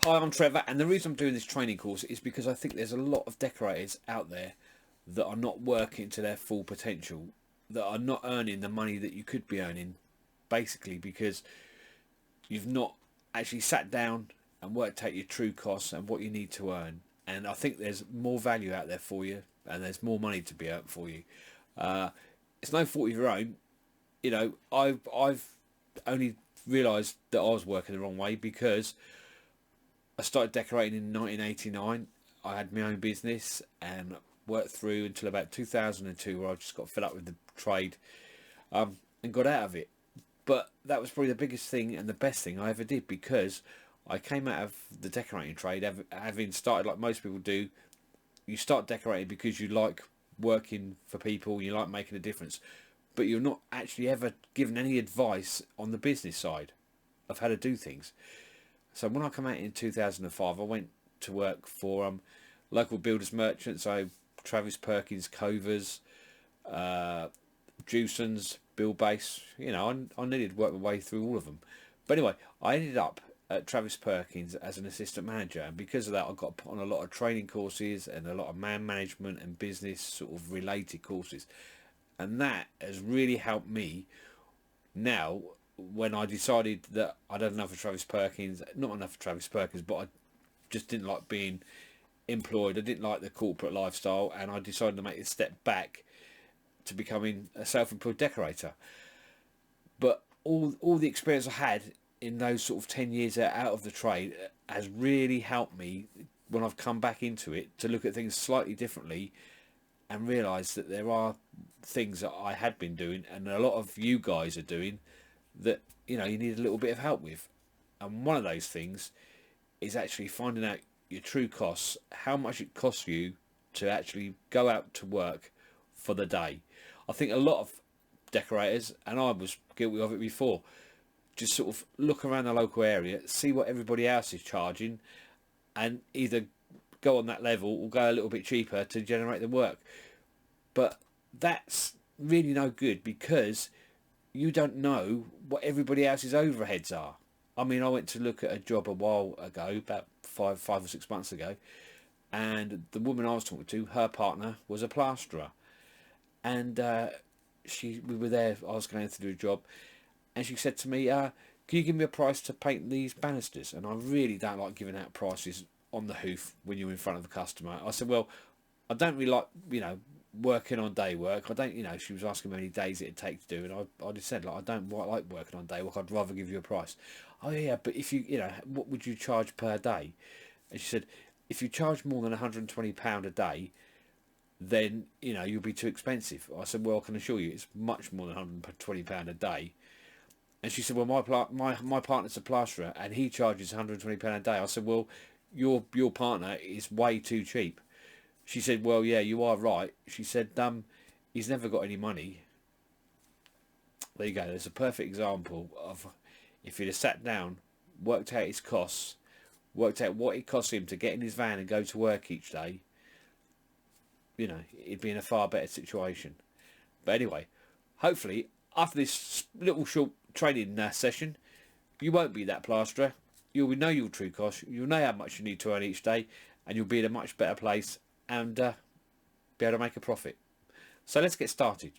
Hi, I'm Trevor, and the reason I'm doing this training course is because I think there's a lot of decorators out there that are not working to their full potential, that are not earning the money that you could be earning, basically because you've not actually sat down and worked out your true costs and what you need to earn. And I think there's more value out there for you, and there's more money to be earned for you. It's no fault of your own. You know, I've only realised that I was working the wrong way because I started decorating in 1989. I had my own business and worked through until about 2002, where I just got fed up with the trade and got out of it. But that was probably the biggest thing and the best thing I ever did, because I came out of the decorating trade having started like most people do. You start decorating because you like working for people, you like making a difference, but you're not actually ever given any advice on the business side of how to do things. So when I come out in 2005, I went to work for local builders merchants, so Travis Perkins, Covers, Jewson's, Bill Base. You know, I needed to work my way through all of them. But anyway, I ended up at Travis Perkins as an assistant manager, and because of that I got put on a lot of training courses and a lot of man management and business sort of related courses, and that has really helped me now. When I decided that I'd had enough of Travis Perkins, not enough of Travis Perkins, but I just didn't like being employed, I didn't like the corporate lifestyle, and I decided to make a step back to becoming a self-employed decorator. But all the experience I had in those sort of 10 years out of the trade has really helped me when I've come back into it to look at things slightly differently and realise that there are things that I had been doing and a lot of you guys are doing that, you know, you need a little bit of help with. And one of those things is actually finding out your true costs, how much it costs you to actually go out to work for the day. I think a lot of decorators, and I was guilty of it before, just sort of look around the local area, see what everybody else is charging, and either go on that level or go a little bit cheaper to generate the work. But that's really no good, because you don't know what everybody else's overheads are. I mean, I went to look at a job a while ago, about five or 6 months ago, and the woman I was talking to, her partner was a plasterer, and we were there. I was going to do a job, and she said to me, "Can you give me a price to paint these banisters?" And I really don't like giving out prices on the hoof when you're in front of a customer. I said, "Well, I don't really like, you know, working on day work. I don't, you know," she was asking how many days it'd take to do, and I just said, like, I don't like working on day work. I'd rather give you a price. "Oh yeah, but if you know, what would you charge per day?" And she said, "If you charge more than £120 a day, then, you know, you'll be too expensive." I said, "Well, I can assure you it's much more than £120 a day." And she said, "Well, my partner's a plasterer and he charges £120 a day." I said, "Well, your partner is way too cheap." She said, "Well, yeah, you are right." She said, "He's never got any money." There you go. There's a perfect example of, if he'd have sat down, worked out his costs, worked out what it cost him to get in his van and go to work each day, you know, he'd be in a far better situation. But anyway, hopefully, after this little short training session, you won't be that plasterer. You'll know your true costs. You'll know how much you need to earn each day, and you'll be in a much better place and be able to make a profit. So let's get started.